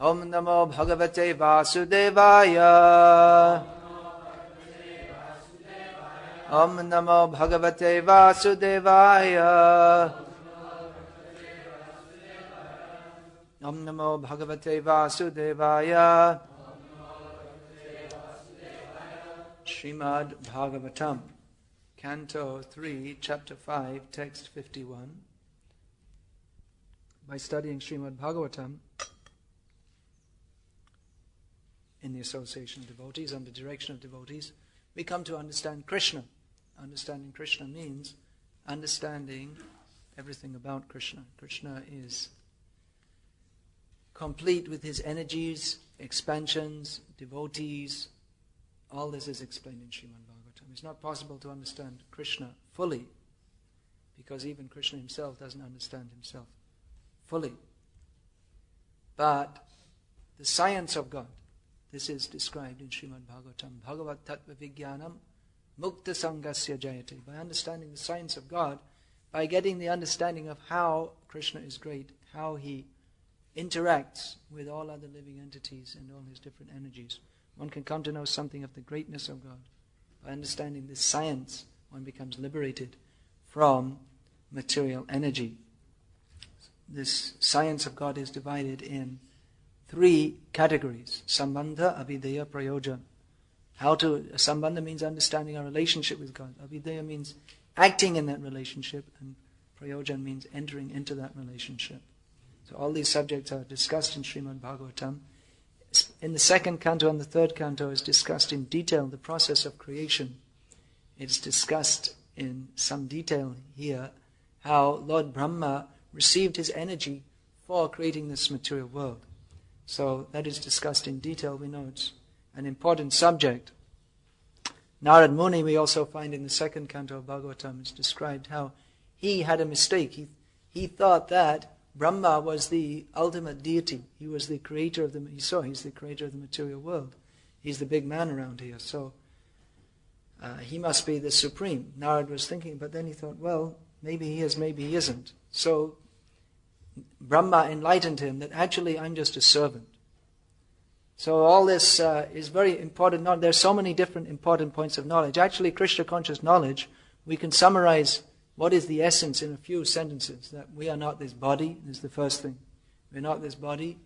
Om Namo Bhagavate Vasudevaya. Om Namo Bhagavate Vasudevaya. Om Namo Bhagavate Vasudevaya. Srimad Bhagavatam, Canto 3, Chapter 5, Text 51. By studying Srimad Bhagavatam in the association of devotees, under direction of devotees, we come to understand Krishna. Understanding Krishna means understanding everything about Krishna. Krishna is complete with his energies, expansions, devotees. All this is explained in Srimad Bhagavatam. It's not possible to understand Krishna fully, because even Krishna himself doesn't understand himself fully. But the science of God, this is described in Srimad Bhagavatam. Bhagavat Tattva Vijnanam Mukta Sangasya Jayate. By understanding the science of God, by getting the understanding of how Krishna is great, how he interacts with all other living entities and all his different energies, one can come to know something of the greatness of God. By understanding this science, one becomes liberated from material energy. This science of God is divided in 3 categories. Sambandha, Abhideya, Prayojan. Sambandha means understanding our relationship with God. Abhideya means acting in that relationship, and Prayojan means entering into that relationship. So all these subjects are discussed in Srimad Bhagavatam. In the 2nd canto and the 3rd canto is discussed in detail the process of creation. It's discussed in some detail here how Lord Brahma received his energy for creating this material world. So that is discussed in detail. We know it's an important subject. Narad Muni, we also find in the 2nd canto of Bhagavatam, is described how he had a mistake. He thought that Brahma was the ultimate deity. He was the creator of he's the creator of the material world. He's the big man around here. So he must be the supreme. Narad was thinking, but then he thought, well, maybe he is, maybe he isn't. So Brahma enlightened him that actually I'm just a servant. So all this is very important. There's so many different important points of knowledge. Actually, Krishna conscious knowledge, we can summarize what is the essence in a few sentences. That we are not this body is the first thing. We're not this body.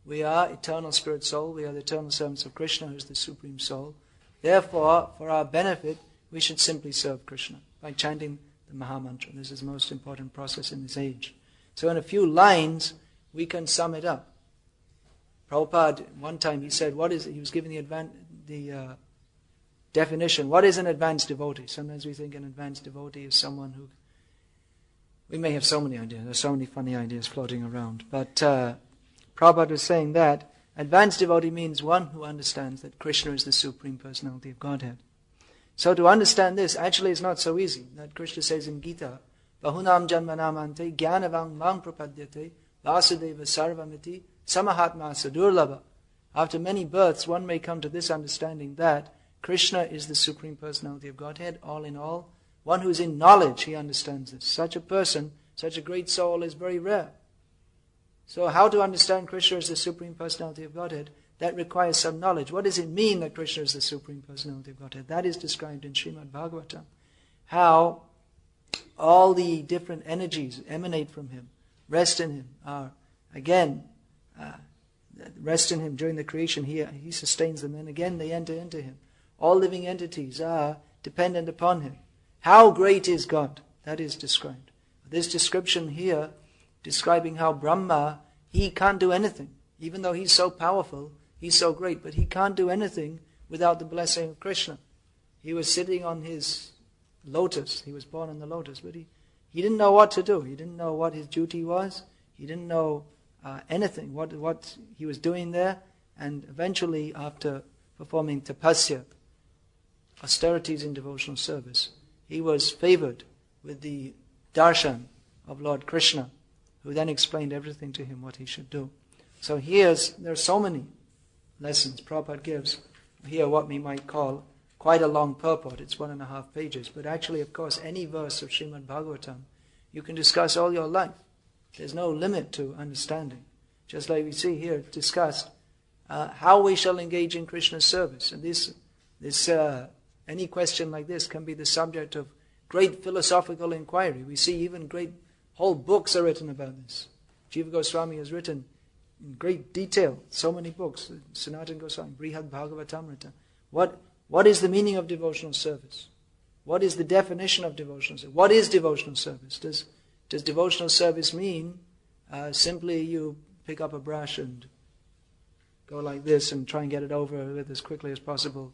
We are eternal spirit soul. We are the eternal servants of Krishna, who is the supreme soul. Therefore, for our benefit, we should simply serve Krishna by chanting the Maha Mantra. This is the most important process in this age. So in a few lines, we can sum it up. Prabhupada, one time he said, he was giving the definition, what is an advanced devotee? Sometimes we think an advanced devotee is someone who, we may have so many ideas, there's so many funny ideas floating around, but Prabhupada was saying that advanced devotee means one who understands that Krishna is the Supreme Personality of Godhead. So to understand this, actually it's not so easy. That Krishna says in Gita, Bahunam janmanamante jnanavang mam prapadyate vasudeva sarvamiti samahatma sadurlabha. After many births, one may come to this understanding that Krishna is the Supreme Personality of Godhead, all in all. One who is in knowledge, he understands this. Such a person, such a great soul is very rare. So how to understand Krishna as the Supreme Personality of Godhead? That requires some knowledge. What does it mean that Krishna is the Supreme Personality of Godhead? That is described in Srimad Bhagavatam. How all the different energies emanate from him, rest in him, rest in him during the creation. He sustains them, and again they enter into him. All living entities are dependent upon him. How great is God? That is described. This description here, describing how Brahma, he can't do anything. Even though he's so powerful, he's so great, but he can't do anything without the blessing of Krishna. He was sitting on his lotus. He was born on the lotus, but he didn't know what to do. He didn't know what his duty was. He didn't know anything, what he was doing there. And eventually, after performing tapasya, austerities in devotional service, he was favored with the darshan of Lord Krishna, who then explained everything to him, what he should do. So there are so many lessons Prabhupada gives here, what we might call quite a long purport. It's 1.5 pages. But actually, of course, any verse of Srimad Bhagavatam, you can discuss all your life. There's no limit to understanding. just like we see here discussed, how we shall engage in Krishna's service. And any question like this can be the subject of great philosophical inquiry. We see even whole books are written about this. Jiva Goswami has written in great detail so many books. Sanatana Goswami, Brihad Bhagavatamrita. What is the meaning of devotional service? What is the definition of devotional service? What is devotional service? Does devotional service mean simply you pick up a brush and go like this and try and get it over with as quickly as possible?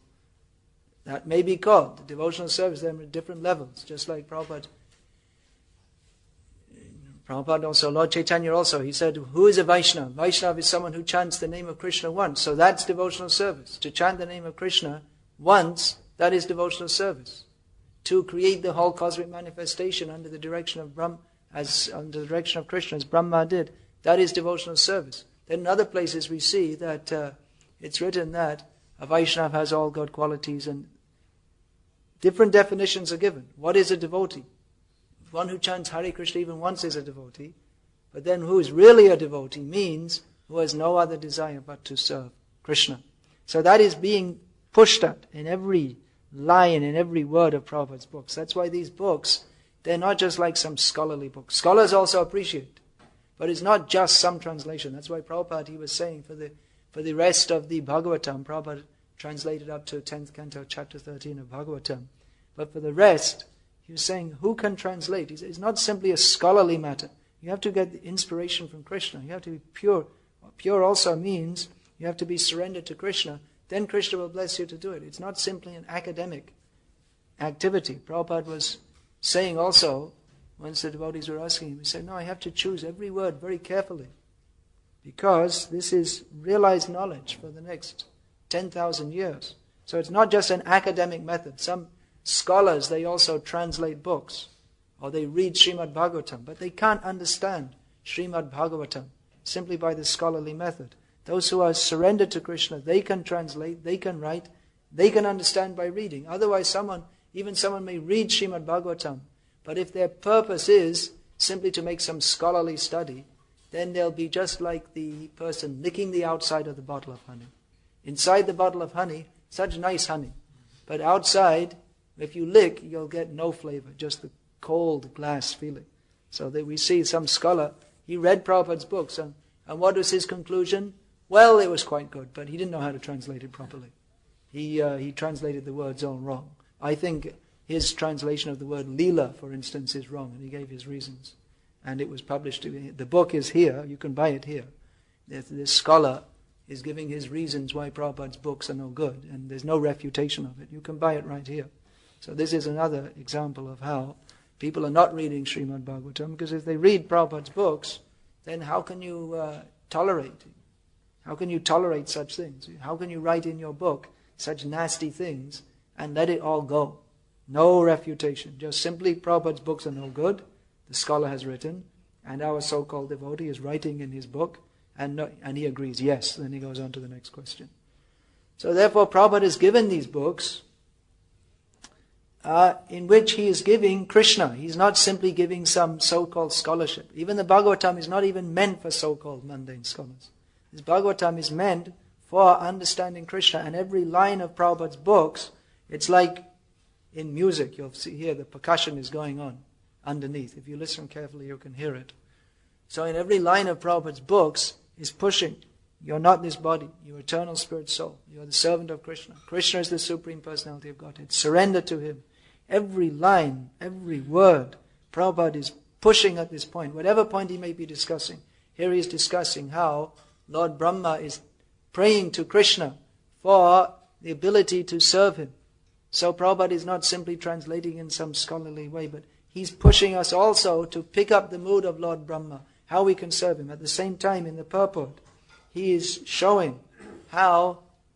That may be called devotional service. There are different levels, just like Prabhupada also, Lord Chaitanya also, he said, who is a Vaishnava? Vaishnava is someone who chants the name of Krishna once. So that's devotional service. To chant the name of Krishna once, that is devotional service. To create the whole cosmic manifestation under the direction of under the direction of Krishna, as Brahma did, that is devotional service. Then in other places we see that it's written that a Vaishnava has all good qualities, and different definitions are given. What is a devotee? One who chants Hare Krishna even once is a devotee, but then who is really a devotee means who has no other desire but to serve Krishna. So that is being pushed at in every line, in every word of Prabhupada's books. That's why these books, they're not just like some scholarly books. Scholars also appreciate, but it's not just some translation. That's why Prabhupada, he was saying for the rest of the Bhagavatam, Prabhupada translated up to 10th canto, chapter 13 of Bhagavatam. But for the rest, he was saying, who can translate? It's not simply a scholarly matter. You have to get the inspiration from Krishna. You have to be pure. Pure also means you have to be surrendered to Krishna. Then Krishna will bless you to do it. It's not simply an academic activity. Prabhupada was saying also, once the devotees were asking him, he said, no, I have to choose every word very carefully, because this is realized knowledge for the next 10,000 years. So it's not just an academic method. Some scholars, they also translate books, or they read Srimad Bhagavatam, but they can't understand Srimad Bhagavatam simply by the scholarly method. Those who are surrendered to Krishna, they can translate, they can write, they can understand by reading. Otherwise someone may read Srimad Bhagavatam, but if their purpose is simply to make some scholarly study, then they'll be just like the person licking the outside of the bottle of honey. Inside the bottle of honey, such nice honey, but outside, if you lick, you'll get no flavor, just the cold glass feeling. So that we see some scholar, he read Prabhupada's books, and what was his conclusion? Well, it was quite good, but he didn't know how to translate it properly. He translated the words all wrong. I think his translation of the word Leela, for instance, is wrong, and he gave his reasons. And it was published. The book is here, you can buy it here. This scholar is giving his reasons why Prabhupada's books are no good, and there's no refutation of it. You can buy it right here. So this is another example of how people are not reading Srimad Bhagavatam, because if they read Prabhupada's books, then how can you tolerate? How can you tolerate such things? How can you write in your book such nasty things and let it all go? No refutation. Just simply Prabhupada's books are no good, the scholar has written, and our so-called devotee is writing in his book, and he agrees, yes. Then he goes on to the next question. So therefore Prabhupada has given these books in which he is giving Krishna. He's not simply giving some so-called scholarship. Even the Bhagavatam is not even meant for so-called mundane scholars. This Bhagavatam is meant for understanding Krishna, and every line of Prabhupada's books, it's like in music. You'll see here the percussion is going on underneath. If you listen carefully, you can hear it. So in every line of Prabhupada's books is pushing, you're not this body, you're eternal spirit soul, you're the servant of Krishna. Krishna is the Supreme Personality of Godhead. Surrender to Him. Every line, every word, Prabhupada is pushing at this point. Whatever point he may be discussing, here he is discussing how Lord Brahma is praying to Krishna for the ability to serve him. So Prabhupada is not simply translating in some scholarly way, but he's pushing us also to pick up the mood of Lord Brahma, how we can serve him. At the same time, in the purport, he is showing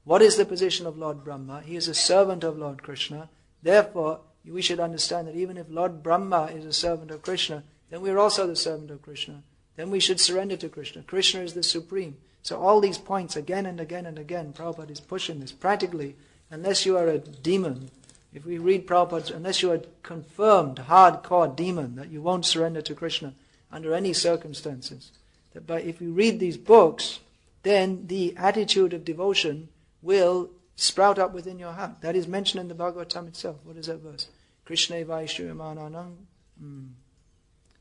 what is the position of Lord Brahma. He is a servant of Lord Krishna. Therefore, we should understand that even if Lord Brahma is a servant of Krishna, then we are also the servant of Krishna. Then we should surrender to Krishna. Krishna is the Supreme. So all these points again and again and again, Prabhupada is pushing this. Practically, unless you are a demon, if we read Prabhupada, unless you are a confirmed, hardcore demon, that you won't surrender to Krishna under any circumstances, But if you read these books, then the attitude of devotion will sprout up within your heart. That is mentioned in the Bhagavatam itself. What is that verse? Krishna Vaishyamananam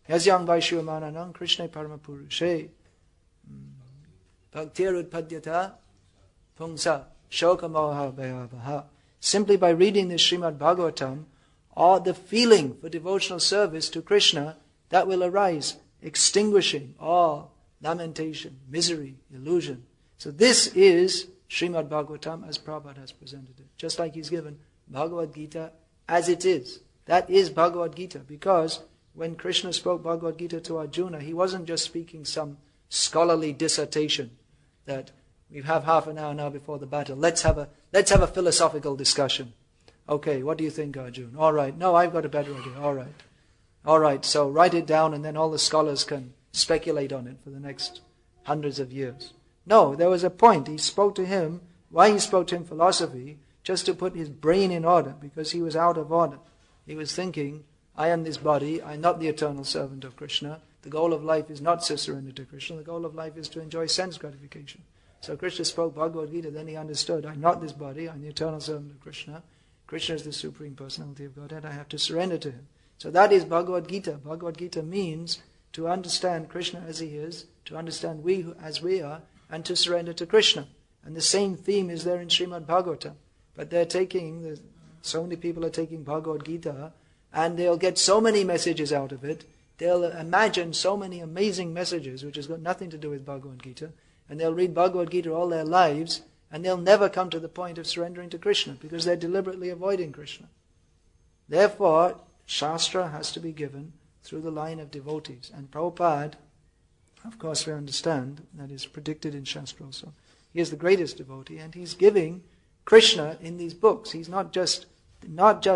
Yasyam Vaishyamananam Krishna Paramapurushe Bhaktir Udpadyata Pungsa Shokamoha Bhayavaha. Simply by reading this Srimad Bhagavatam, or the feeling for devotional service to Krishna, that will arise, extinguishing all lamentation, misery, illusion. So this is Srimad Bhagavatam as Prabhupada has presented it. Just like he's given Bhagavad-gita as it is. That is Bhagavad-gita, because when Krishna spoke Bhagavad-gita to Arjuna, he wasn't just speaking some scholarly dissertation that we have half an hour now before the battle. Let's have a philosophical discussion. Okay, what do you think, Arjuna? All right. No, I've got a better idea. All right. All right, so write it down and then all the scholars can speculate on it for the next hundreds of years. No, there was a point. He spoke to him, why he spoke to him philosophy, just to put his brain in order, because he was out of order. He was thinking, I am this body, I'm not the eternal servant of Krishna. The goal of life is not to surrender to Krishna. The goal of life is to enjoy sense gratification. So Krishna spoke Bhagavad-gita, then he understood, I'm not this body, I'm the eternal servant of Krishna. Krishna is the Supreme Personality of Godhead, I have to surrender to him. So that is Bhagavad-gita. Bhagavad-gita means to understand Krishna as he is, to understand we as we are, and to surrender to Krishna. And the same theme is there in Srimad Bhagavatam. But they're taking, so many people are taking Bhagavad-gita, and they'll get so many messages out of it. They'll imagine so many amazing messages, which has got nothing to do with Bhagavad-gita, and they'll read Bhagavad-gita all their lives, and they'll never come to the point of surrendering to Krishna, because they're deliberately avoiding Krishna. Therefore, Shastra has to be given through the line of devotees. And Prabhupada, of course we understand, that is predicted in Shastra also. He is the greatest devotee, and he's giving Krishna in these books. He's not just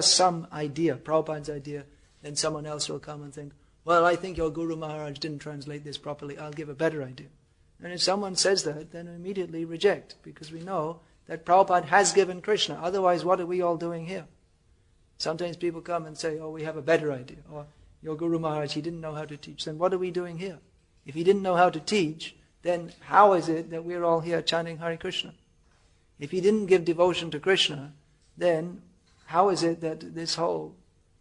some idea, Prabhupada's idea, then someone else will come and think, well, I think your Guru Maharaj didn't translate this properly, I'll give a better idea. And if someone says that, then immediately reject, because we know that Prabhupada has given Krishna. Otherwise, what are we all doing here? Sometimes people come and say, oh, we have a better idea. Or, your Guru Maharaj, he didn't know how to teach. Then what are we doing here? If he didn't know how to teach, then how is it that we're all here chanting Hare Krishna? If he didn't give devotion to Krishna, then how is it that this whole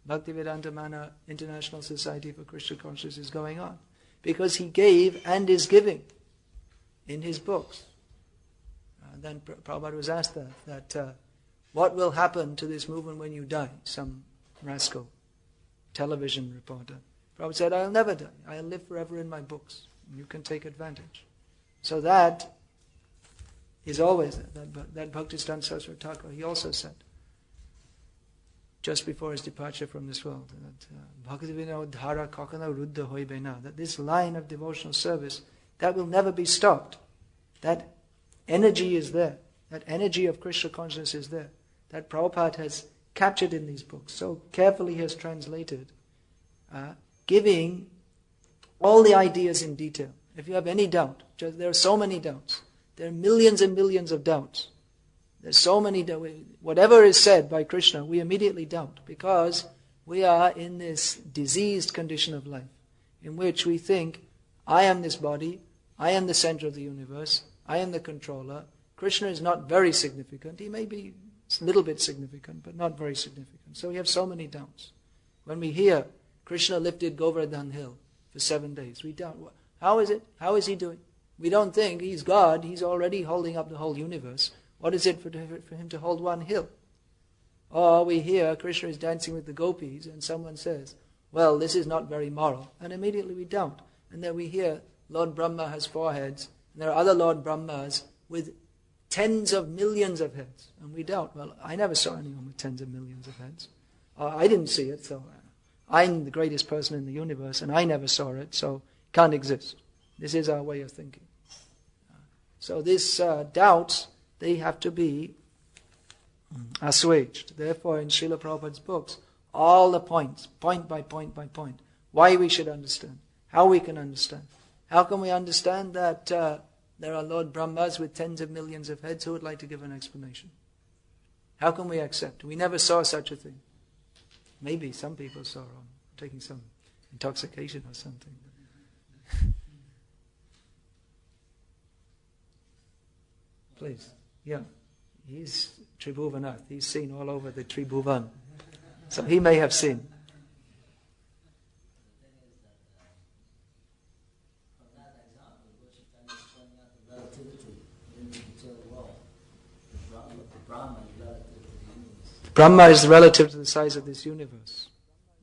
Bhaktivedanta Manor International Society for Krishna Consciousness is going on? Because he gave and is giving in his books. Then Prabhupada was asked that what will happen to this movement when you die? Some rascal television reporter. Prabhupada said, I'll never die. I'll live forever in my books. You can take advantage. So that is always that Bhaktisiddhanta Saraswati Thakur, he also said, just before his departure from this world, that Bhaktivedanta dhara kakana ruddha hoibe na, that this line of devotional service, that will never be stopped. That energy is there. That energy of Krishna consciousness is there. That Prabhupada has captured in these books. So carefully he has translated, giving all the ideas in detail. If you have any doubt, there are so many doubts. There are millions and millions of doubts. There's so many doubts. Whatever is said by Krishna, we immediately doubt, because we are in this diseased condition of life, in which we think, I am this body, I am the center of the universe, I am the controller. Krishna is not very significant. He may be a little bit significant, but not very significant. So we have so many doubts. When we hear Krishna lifted Govardhan Hill for 7 days, we doubt, how is it? How is he doing? We don't think he's God, he's already holding up the whole universe. What is it for him to hold one hill? Or we hear Krishna is dancing with the gopis and someone says, well, this is not very moral. And immediately we doubt. And then we hear Lord Brahma has 4 heads, and there are other Lord Brahmas with tens of millions of heads. And we doubt, well, I never saw anyone with tens of millions of heads. I didn't see it, so I'm the greatest person in the universe, and I never saw it, so it can't exist. This is our way of thinking. So these doubts, they have to be assuaged. Therefore, in Srila Prabhupada's books, all the points, point by point by point, why we should understand, how we can understand. How can we understand that there are Lord Brahmas with tens of millions of heads? Who would like to give an explanation? How can we accept? We never saw such a thing. Maybe some people saw taking some intoxication or something. Please. Yeah. He's Tribhuvanath. He's seen all over the Tribhuvan. So he may have seen. Brahma is relative to the size of this universe.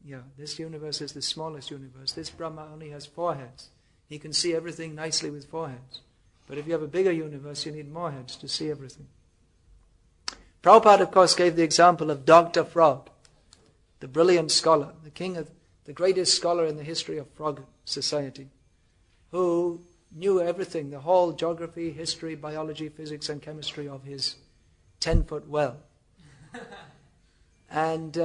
Yeah, this universe is the smallest universe. This Brahma only has 4 heads. He can see everything nicely with 4 heads. But if you have a bigger universe, you need more heads to see everything. Prabhupada, of course, gave the example of Dr. Frog, the brilliant scholar, the greatest scholar in the history of frog society, who knew everything, the whole geography, history, biology, physics and chemistry of his 10-foot well. And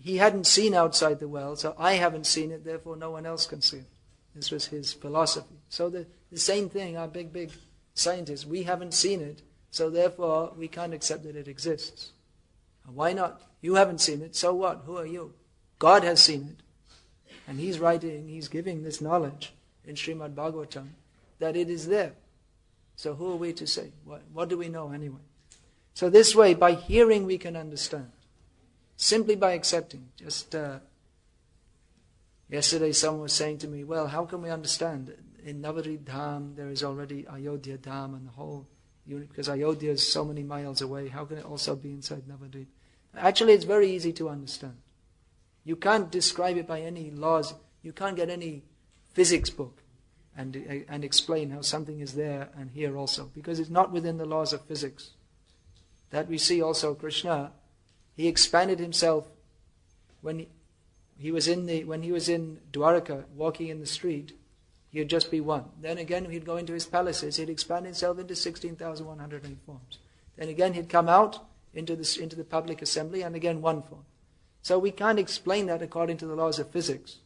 he hadn't seen outside the well, so I haven't seen it, therefore no one else can see it. This was his philosophy. So the same thing, our big scientists, we haven't seen it, so therefore we can't accept that it exists. Why not? You haven't seen it, so what? Who are you? God has seen it. And he's giving this knowledge in Srimad Bhagavatam that it is there. So who are we to say? What do we know anyway? So this way, by hearing we can understand. Simply by accepting. Just yesterday someone was saying to me, well, how can we understand? In Navadvip Dham there is already Ayodhya Dham and the whole unit, because Ayodhya is so many miles away, how can it also be inside Navadvip? Actually, it's very easy to understand. You can't describe it by any laws. You can't get any physics book and explain how something is there and here also, because it's not within the laws of physics. That we see also Krishna, he expanded himself when he was in Dwaraka, walking in the street. He'd just be one. Then again, he'd go into his palaces. He'd expand himself into 16,108 forms. Then again, he'd come out into the public assembly, and again one form. So we can't explain that according to the laws of physics.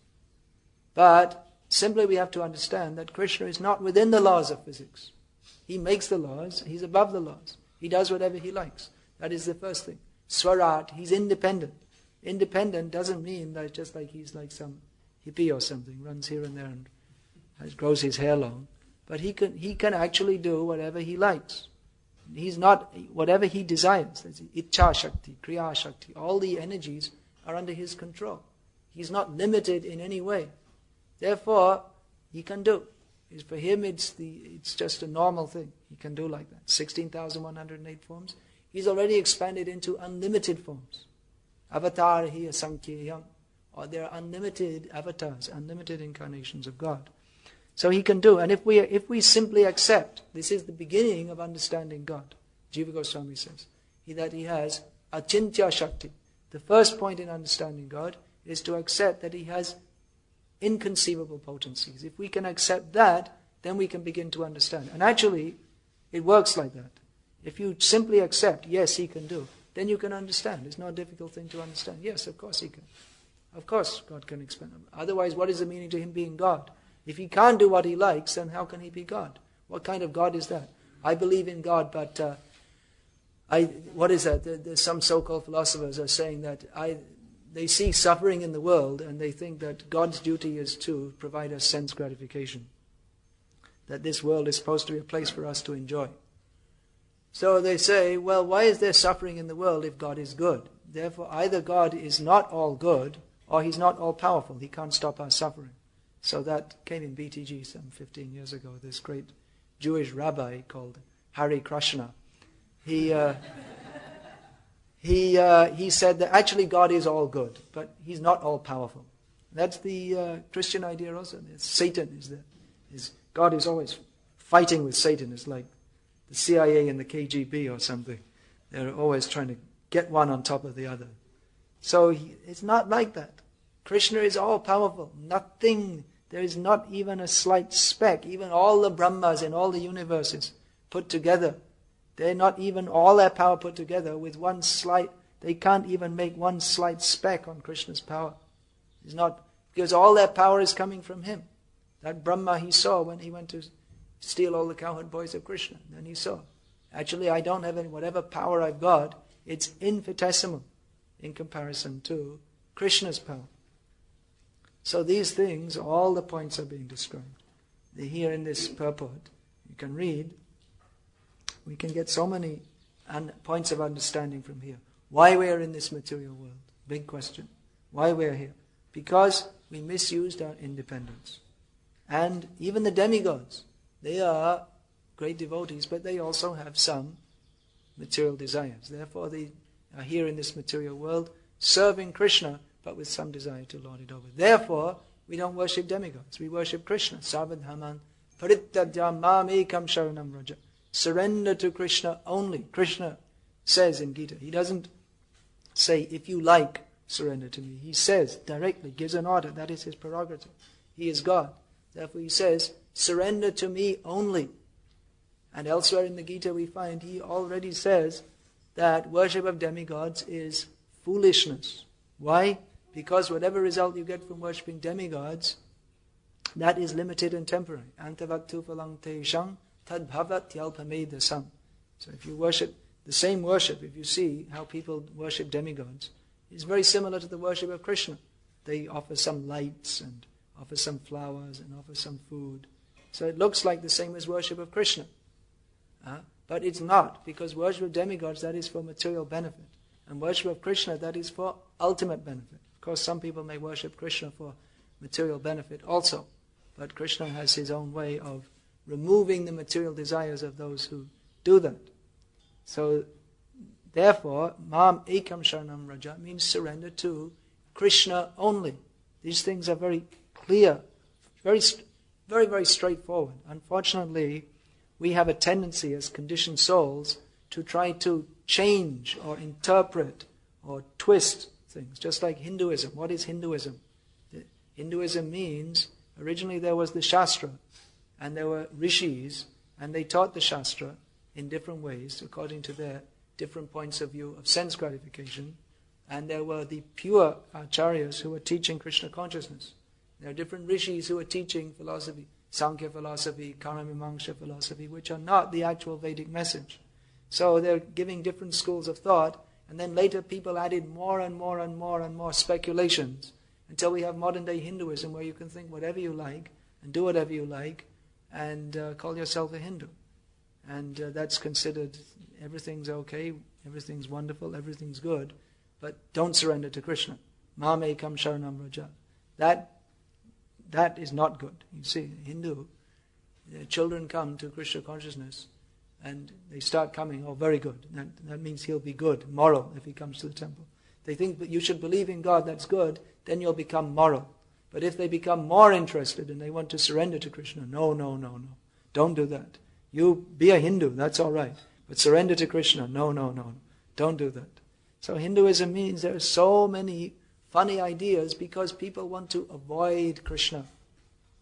But simply we have to understand that Krishna is not within the laws of physics. He makes the laws. He's above the laws. He does whatever he likes. That is the first thing. Swarat, he's independent. Independent doesn't mean that just like he's like some hippie or something, runs here and there and grows his hair long. But he can actually do whatever he likes. He's not, whatever he desires. Ichcha Shakti, Kriya Shakti, all the energies are under his control. He's not limited in any way. Therefore, he can do. For him, it's just a normal thing. He can do like that. 16,108 forms. He's already expanded into unlimited forms. Avatar hi asankheyam. Or there are unlimited avatars, unlimited incarnations of God. So he can do. And if we simply accept, this is the beginning of understanding God. Jiva Goswami says, that he has achintya shakti. The first point in understanding God is to accept that he has inconceivable potencies. If we can accept that, then we can begin to understand. And actually, it works like that. If you simply accept, yes, he can do, then you can understand. It's not a difficult thing to understand. Yes, of course he can. Of course God can expand. Otherwise, what is the meaning to him being God? If he can't do what he likes, then how can he be God? What kind of God is that? I believe in God, but what is that? Some so-called philosophers are saying that they see suffering in the world and they think that God's duty is to provide us sense gratification. That this world is supposed to be a place for us to enjoy. So they say, well, why is there suffering in the world if God is good? Therefore, either God is not all good or he's not all powerful. He can't stop our suffering. So that came in BTG some 15 years ago. This great Jewish rabbi called Hari Krishna. He said that actually God is all good, but he's not all powerful. That's the Christian idea also. Satan is there. God is always fighting with Satan. It's like the CIA and the KGB or something. They're always trying to get one on top of the other. So it's not like that. Krishna is all powerful. Nothing, there is not even a slight speck. Even all the Brahmas and all the universes put together, they're not even all their power put together with one slight, they can't even make one slight speck on Krishna's power. It's not, because all their power is coming from him. That Brahma he saw when he went to steal all the cowherd boys of Krishna. Then he saw, actually I don't have any, whatever power I've got, it's infinitesimal in comparison to Krishna's power. So these things, all the points are being described. They're here in this purport. You can read. We can get so many points of understanding from here. Why we are in this material world? Big question. Why we are here? Because we misused our independence. And even the demigods, they are great devotees, but they also have some material desires. Therefore, they are here in this material world, serving Krishna, but with some desire to lord it over. Therefore, we don't worship demigods. We worship Krishna. Sarvadhaman parityajya mam ekam sharanam raja. Surrender to Krishna only. Krishna says in Gita. He doesn't say, if you like, surrender to me. He says directly, gives an order. That is his prerogative. He is God. Therefore he says, surrender to me only. And elsewhere in the Gita we find he already says that worship of demigods is foolishness. Why? Because whatever result you get from worshipping demigods, that is limited and temporary. Antavaktu phalang teshang tad bhavat yalpamedasam. So if you worship the same worship, if you see how people worship demigods, it's very similar to the worship of Krishna. They offer some lights and offer some flowers and offer some food. So it looks like the same as worship of Krishna. But it's not, because worship of demigods, that is for material benefit. And worship of Krishna, that is for ultimate benefit. Of course, some people may worship Krishna for material benefit also. But Krishna has his own way of removing the material desires of those who do that. So, therefore, Mam Ekam Sharanam Raja means surrender to Krishna only. These things are very clear, very, very, very straightforward. Unfortunately, we have a tendency as conditioned souls to try to change or interpret or twist things, just like Hinduism. What is Hinduism? Hinduism means, originally there was the Shastra, and there were rishis, and they taught the Shastra in different ways, according to their different points of view of sense gratification. And there were the pure acharyas who were teaching Krishna consciousness. There are different rishis who are teaching philosophy, Sankhya philosophy, Karma-mimamsa philosophy, which are not the actual Vedic message. So they're giving different schools of thought, and then later people added more and more and more and more speculations, until we have modern-day Hinduism, where you can think whatever you like, and do whatever you like, and call yourself a Hindu. And that's considered, everything's okay, everything's wonderful, everything's good, but don't surrender to Krishna. Mam ekam sharanam raja. That is not good. You see, Hindu, children come to Krishna consciousness, and they start coming, oh, very good. That means he'll be good, moral, if he comes to the temple. They think that you should believe in God, that's good, then you'll become moral. But if they become more interested and they want to surrender to Krishna, no. Don't do that. You be a Hindu, that's all right. But surrender to Krishna, no. Don't do that. So Hinduism means there are so many funny ideas because people want to avoid Krishna.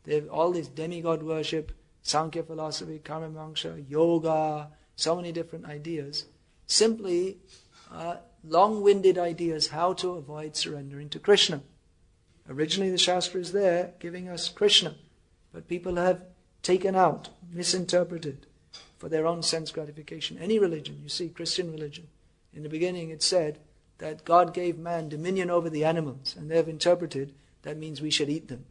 They have all this demigod worship, Sankhya philosophy, Karma-mimamsa, yoga, so many different ideas. Simply long-winded ideas how to avoid surrendering to Krishna. Originally the Shastra is there giving us Krishna, but people have taken out, misinterpreted for their own sense gratification. Any religion, you see, Christian religion, in the beginning it said that God gave man dominion over the animals, and they have interpreted that means we should eat them.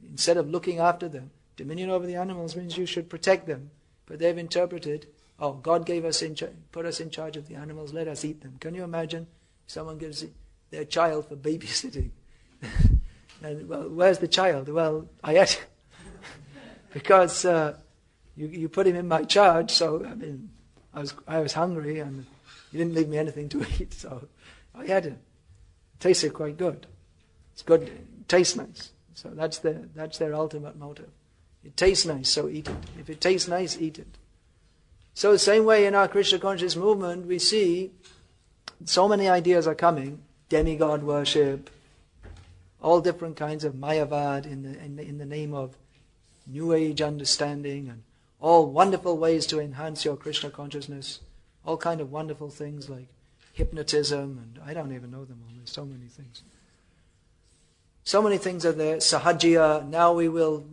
Instead of looking after them, dominion over the animals means you should protect them, but they've interpreted, oh, God gave us put us in charge of the animals, let us eat them. Can you imagine someone gives their child for babysitting? And, well, where's the child? Well, I had because you put him in my charge, so I mean, I was hungry and you didn't leave me anything to eat, so I had it. Tasted quite good. It's good. It tastes nice. So that's their ultimate motive. It tastes nice, so eat it. If it tastes nice, eat it. So the same way in our Krishna conscious movement, we see so many ideas are coming: demigod worship, all different kinds of mayavad in the name of New Age understanding, and all wonderful ways to enhance your Krishna consciousness. All kind of wonderful things like hypnotism, and I don't even know them all. There's so many things. So many things are there. Sahajya. Now we'll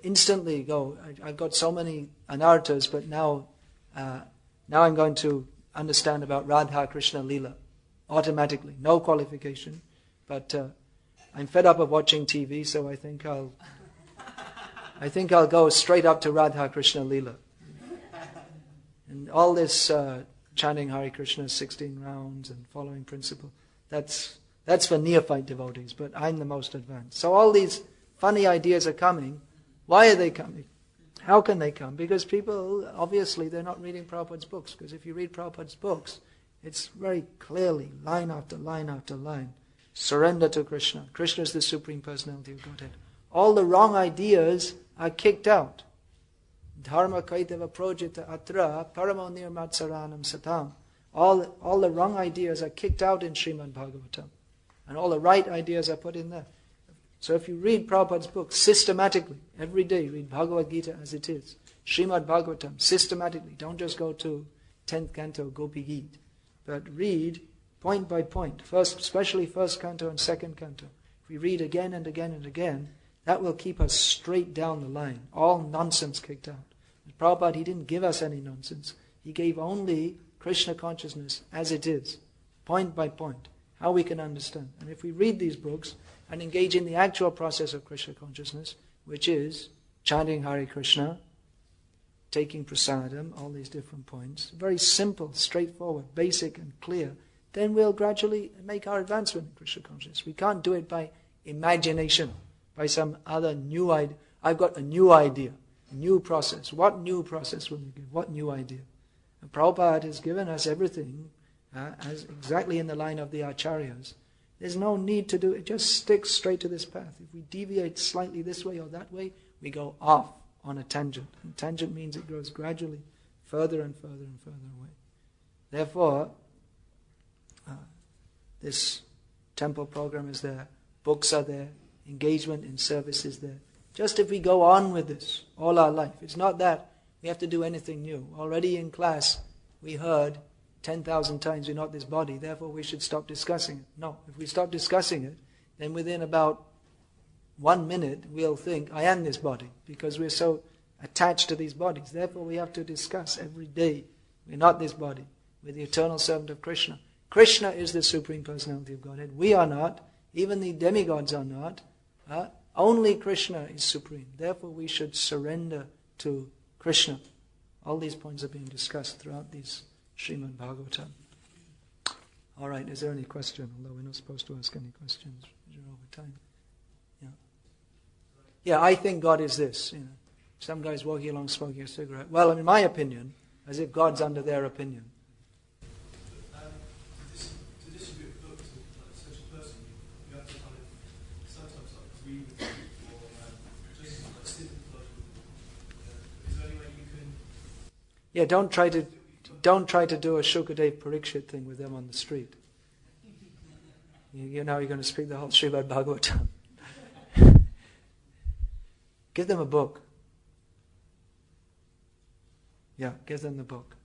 instantly go. I've got so many anarthas, but now I'm going to understand about Radha Krishna Leela automatically, no qualification. But I'm fed up of watching TV, so I think I'll go straight up to Radha Krishna Leela. And all this chanting Hare Krishna 16 rounds and following principle, that's for neophyte devotees, but I'm the most advanced. So all these funny ideas are coming. Why are they coming? How can they come? Because people, obviously, they're not reading Prabhupada's books. Because if you read Prabhupada's books, it's very clearly, line after line after line, surrender to Krishna. Krishna is the Supreme Personality of Godhead. All the wrong ideas are kicked out. Dharma kaitava projita atra paramo nirmatsaranam satam. All the wrong ideas are kicked out in Srimad Bhagavatam. And all the right ideas are put in there. So if you read Prabhupada's book systematically, every day, read Bhagavad-gita as it is, Srimad Bhagavatam, systematically, don't just go to 10th canto, Gopi Gita, but read point by point, first, especially first canto and second canto. If we read again and again and again, that will keep us straight down the line, all nonsense kicked out. Prabhupada, he didn't give us any nonsense. He gave only Krishna consciousness as it is, point by point, how we can understand. And if we read these books and engage in the actual process of Krishna consciousness, which is chanting Hare Krishna, taking prasadam, all these different points, very simple, straightforward, basic and clear, then we'll gradually make our advancement in Krishna consciousness. We can't do it by imagination, by some other new idea. I've got a new idea, a new process. What new process will you give? What new idea? And Prabhupada has given us everything as exactly in the line of the acharyas. There's no need to do it. Just stick straight to this path. If we deviate slightly this way or that way, we go off on a tangent. And tangent means it goes gradually further and further and further away. Therefore, this temple program is there, books are there, engagement in service is there. Just if we go on with this all our life, it's not that we have to do anything new. Already in class, we heard 10,000 times, we're not this body, therefore we should stop discussing it. No, if we stop discussing it, then within about 1 minute, we'll think, I am this body, because we're so attached to these bodies. Therefore we have to discuss every day, we're not this body, we're the eternal servant of Krishna. Krishna is the Supreme Personality of Godhead. We are not, even the demigods are not. Only Krishna is supreme. Therefore we should surrender to Krishna. All these points are being discussed throughout these Srimad Bhagavatam. All right, is there any question? Although we're not supposed to ask any questions. We're over time. Yeah, I think God is this. Some guy's walking along smoking a cigarette. Well, in my opinion, as if God's under their opinion. To distribute a book to such a person, you have to kind of sometimes agree with them or just sympathize with them. Is there any way you can... Yeah, don't try to do a Shukadev Parikshit thing with them on the street. You know you're going to speak the whole Srimad Bhagavatam. Give them a book. Yeah, give them the book.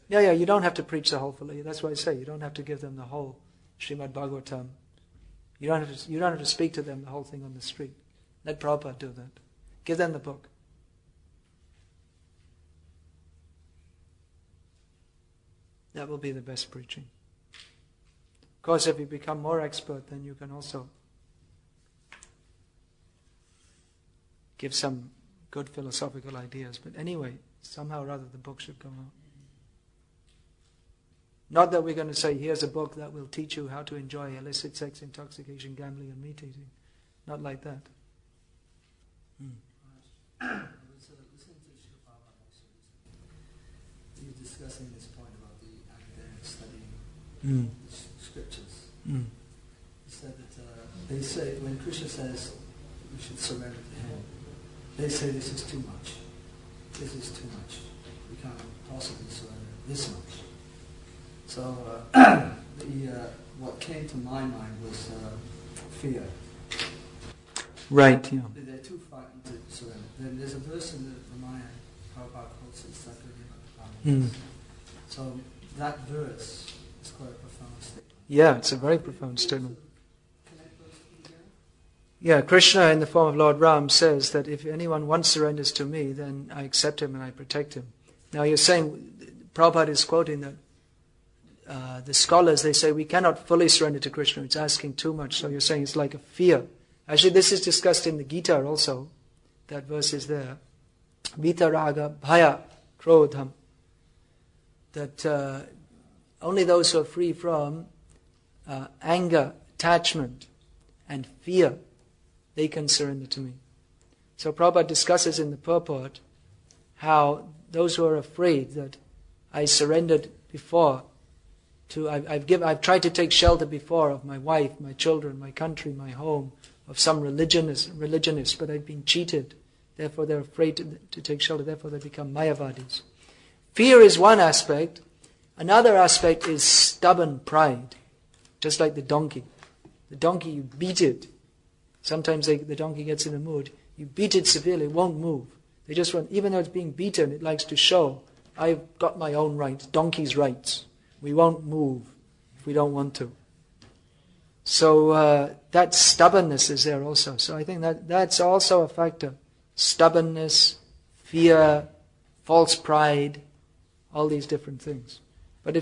Yeah, you don't have to preach the whole. That's why I say you don't have to give them the whole Srimad Bhagavatam. You don't have to speak to them the whole thing on the street. Let Prabhupada do that. Give them the book. That will be the best preaching. Of course, if you become more expert, then you can also give some good philosophical ideas. But anyway, somehow or other the book should go out. Not that we're going to say, here's a book that will teach you how to enjoy illicit sex, intoxication, gambling and meat eating. Not like that. I was listening to Srila Prabhupada he was discussing this point about the academic studying scriptures. He said that they say, when Krishna says we should surrender to him, they say this is too much. This is too much. We can't possibly surrender this much. So what came to my mind was fear. Right, yeah. They're too frightened to surrender. Then there's a verse in the Ramayana, Prabhupada quotes it, so that verse is quite a profound statement. Yeah, it's a very profound statement. Yeah, Krishna in the form of Lord Ram says that if anyone once surrenders to me, then I accept him and I protect him. Now you're saying, Prabhupada is quoting that the scholars, they say we cannot fully surrender to Krishna, it's asking too much. So you're saying it's like a fear. Actually, this is discussed in the Gita also. That verse is there. vitaraga, bhaya, krodham. That only those who are free from anger, attachment, and fear, they can surrender to me. So Prabhupada discusses in the purport how those who are afraid that I surrendered before to, I've tried to take shelter before of my wife, my children, my country, my home, of some religionist, but I've been cheated. Therefore they're afraid to take shelter, therefore they become Mayavadis. Fear is one aspect. Another aspect is stubborn pride. Just like the donkey. The donkey, you beat it. Sometimes the donkey gets in a mood. You beat it severely, it won't move. They just want, even though it's being beaten, it likes to show, I've got my own rights, donkey's rights. We won't move if we don't want to. So that stubbornness is there also. So I think that's also a factor. Stubbornness, fear, false pride, all these different things. But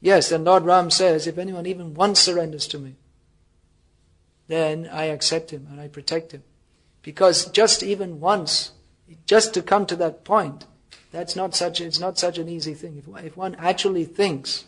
then Lord Ram says, if anyone even once surrenders to me, then I accept him and I protect him. Because just even once, just to come to that point, it's not such an easy thing. If one actually thinks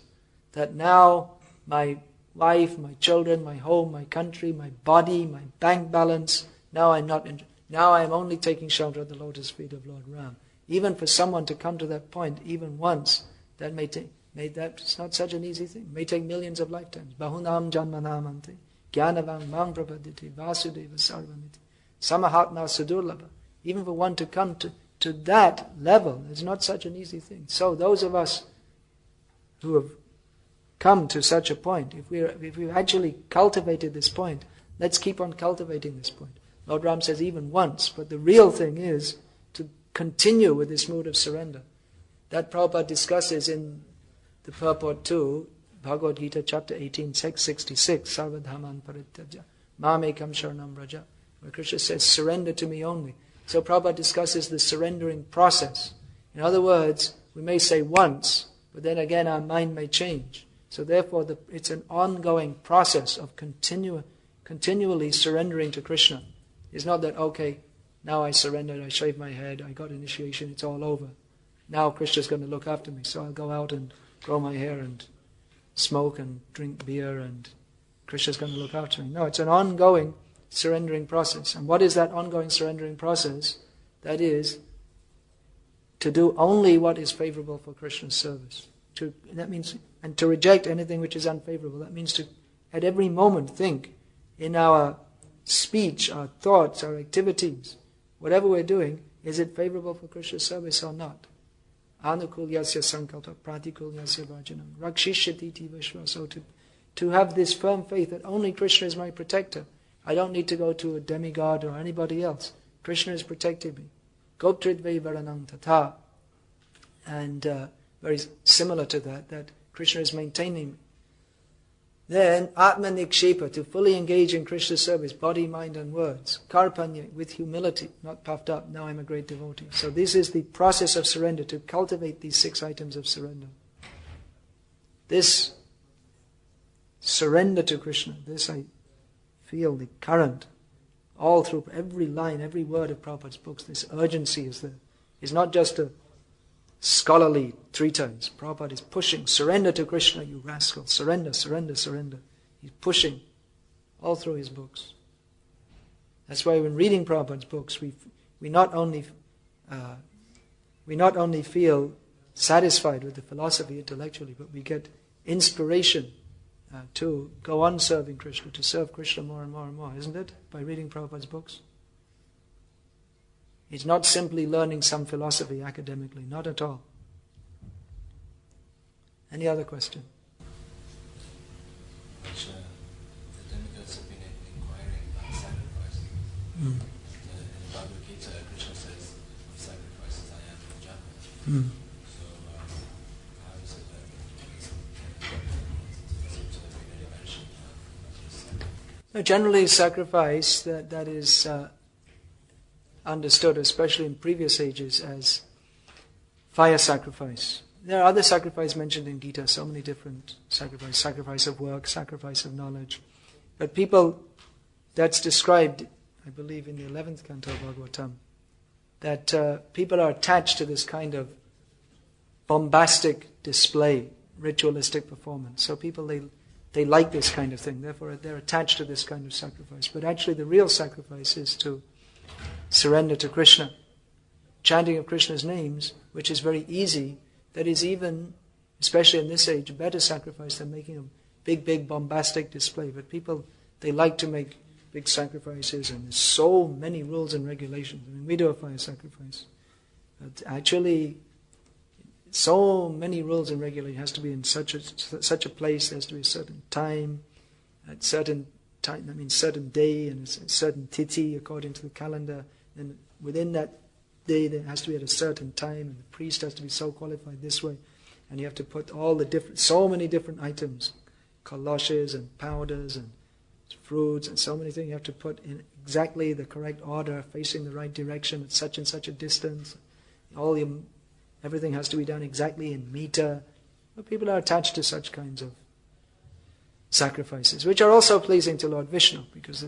that now my wife, my children, my home, my country, my body, my bank balance, now I'm only taking shelter at the lotus feet of Lord Ram. Even for someone to come to that point, even once, it's not such an easy thing. It may take millions of lifetimes. Bahunam janmanamante, jnanavang mang prapaditi, vasudeva sarvamiti, samahatma sudurlabha. Even for one to come to that level, it's not such an easy thing. So those of us who have come to such a point, if we've actually cultivated this point, let's keep on cultivating this point. Lord Ram says even once, but the real thing is to continue with this mood of surrender. That Prabhupada discusses in the purport to Bhagavad-gita chapter 18, text 66, Sarvadhaman Parityaja, Mamekam Sharanam Raja, where Krishna says, surrender to me only. So Prabhupada discusses the surrendering process. In other words, we may say once, but then again our mind may change. So therefore it's an ongoing process of continually surrendering to Krishna. It's not that, okay, now I surrendered, I shaved my head, I got initiation, it's all over. Now Krishna's going to look after me, so I'll go out and grow my hair and smoke and drink beer and Krishna's going to look after me. No, it's an ongoing surrendering process. And what is that ongoing surrendering process? That is to do only what is favorable for Krishna's service. That means, and to reject anything which is unfavorable. That means to, at every moment, think in our speech, our thoughts, our activities, whatever we're doing, is it favorable for Krishna's service or not? Anukulyasya sankalpa pratikulyasya vajanam rakshishyati vishva. So to have this firm faith that only Krishna is my protector. I don't need to go to a demigod or anybody else. Krishna is protecting me. Goptridve varanam tata. And very similar to that Krishna is maintaining me. Then, Atma Nikshepa, to fully engage in Krishna's service, body, mind and words. Karpanya, with humility, not puffed up, now I'm a great devotee. So this is the process of surrender, to cultivate these 6 items of surrender. This surrender to Krishna, this I feel the current, all through every line, every word of Prabhupada's books, this urgency is there. It's not just a scholarly treatise. Prabhupada is pushing, surrender to Krishna, you rascal, surrender, surrender, surrender. He's pushing all through his books. That's why when reading Prabhupada's books, we not only feel satisfied with the philosophy intellectually, but we get inspiration to go on serving Krishna, to serve Krishna more and more and more, isn't it? By reading Prabhupada's books. It's not simply learning some philosophy academically, not at all. Any other question? Which the demigods have been inquiring about sacrifice. In the Bhagavad-gita, Krishna says, of sacrifices I am the japa. So how is it that doesn't been any mention of sacrifice? Generally sacrifice that is understood, especially in previous ages, as fire sacrifice. There are other sacrifices mentioned in Gita, so many different sacrifices, sacrifice of work, sacrifice of knowledge. But people, that's described, I believe, in the 11th canto of Bhagavatam. that people are attached to this kind of bombastic display, ritualistic performance. So people, they like this kind of thing, therefore they're attached to this kind of sacrifice. But actually the real sacrifice is to surrender to Krishna. Chanting of Krishna's names, which is very easy, that is even, especially in this age, a better sacrifice than making a big bombastic display. But people, they like to make big sacrifices, and there's so many rules and regulations. I mean, we do a fire sacrifice, but actually so many rules and regulations. It has to be in such a place, there has to be a certain time, at certain time, that means certain day, and a certain tithi according to the calendar, and within that day there has to be at a certain time, and the priest has to be so qualified this way, and you have to put all the so many different items, galoshes and powders and fruits and so many things you have to put in exactly the correct order, facing the right direction at such and such a distance. Everything has to be done exactly in meter. But people are attached to such kinds of sacrifices, which are also pleasing to Lord Vishnu, because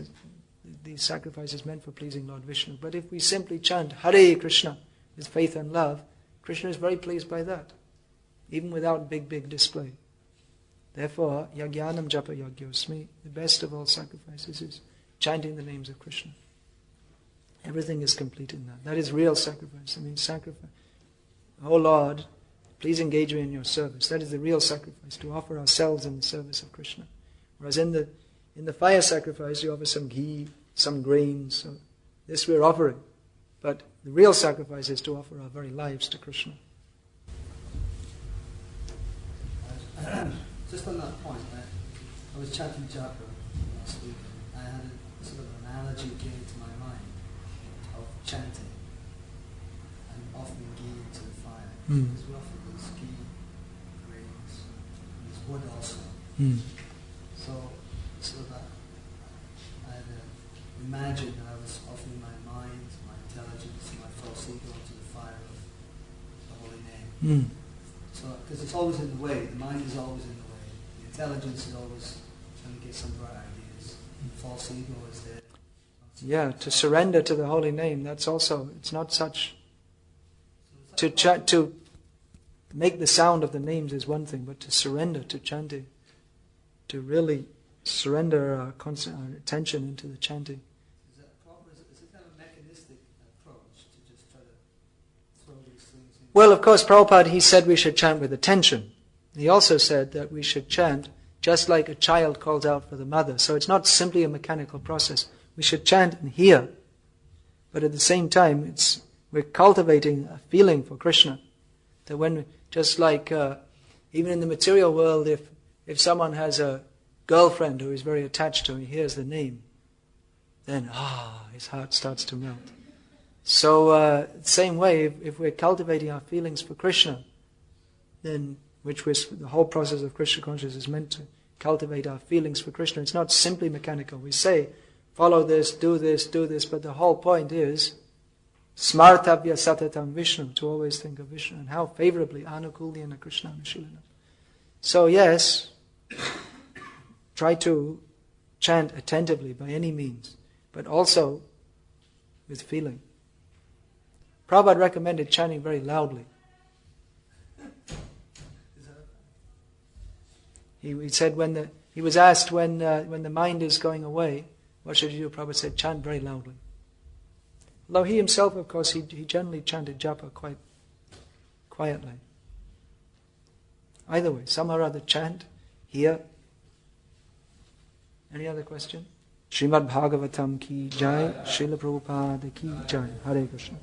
these sacrifices meant for pleasing Lord Vishnu. But if we simply chant Hare Krishna with faith and love, Krishna is very pleased by that, even without big display. Therefore, Yagyanam Japa Yagyosmi, the best of all sacrifices is chanting the names of Krishna. Everything is complete in that. That is real sacrifice. I mean, sacrifice. Oh Lord, please engage me in your service. That is the real sacrifice, to offer ourselves in the service of Krishna. Whereas in the fire sacrifice, you offer some ghee, some grains. So this we're offering. But the real sacrifice is to offer our very lives to Krishna. Just on that point, I was chanting japa last week, and I had a sort of analogy came to my mind of chanting and offering ghee to the fire. Because we offer those ghee, grains, and there's wood also. So that I had imagined that I was offering my mind, my intelligence, my false ego to the fire of the holy name. So, because it's always in the way, the mind is always in the way. Intelligence is always trying to get some bright ideas. False ego is there. Yeah, to surrender to the holy name, that's also, it's not such... To make the sound of the names is one thing, but to surrender to chanting, to really surrender our attention into the chanting. Is it kind of a mechanistic approach to just try to throw these things in? Well, of course, Prabhupada, he said we should chant with attention. He also said that we should chant just like a child calls out for the mother. So it's not simply a mechanical process. We should chant and hear, but at the same time, we're cultivating a feeling for Krishna. That when, just like even in the material world, if someone has a girlfriend who is very attached to him, he hears the name, then his heart starts to melt. So same way, if we're cultivating our feelings for Krishna, then the whole process of Krishna consciousness is meant to cultivate our feelings for Krishna. It's not simply mechanical. We say, follow this, do this, but the whole point is smartavya satatam Vishnu, to always think of Vishnu, and how favorably anukulyana Krishna Nishilana. So yes, try to chant attentively by any means, but also with feeling. Prabhupada recommended chanting very loudly. He said he was asked when the mind is going away, what should you do? Prabhupada said, chant very loudly. Although he himself, of course, he generally chanted japa quite quietly. Either way, somehow or other chant, hear. Any other question? Srimad Bhagavatam ki jai, Srila Prabhupada ki jai. Hare Krishna.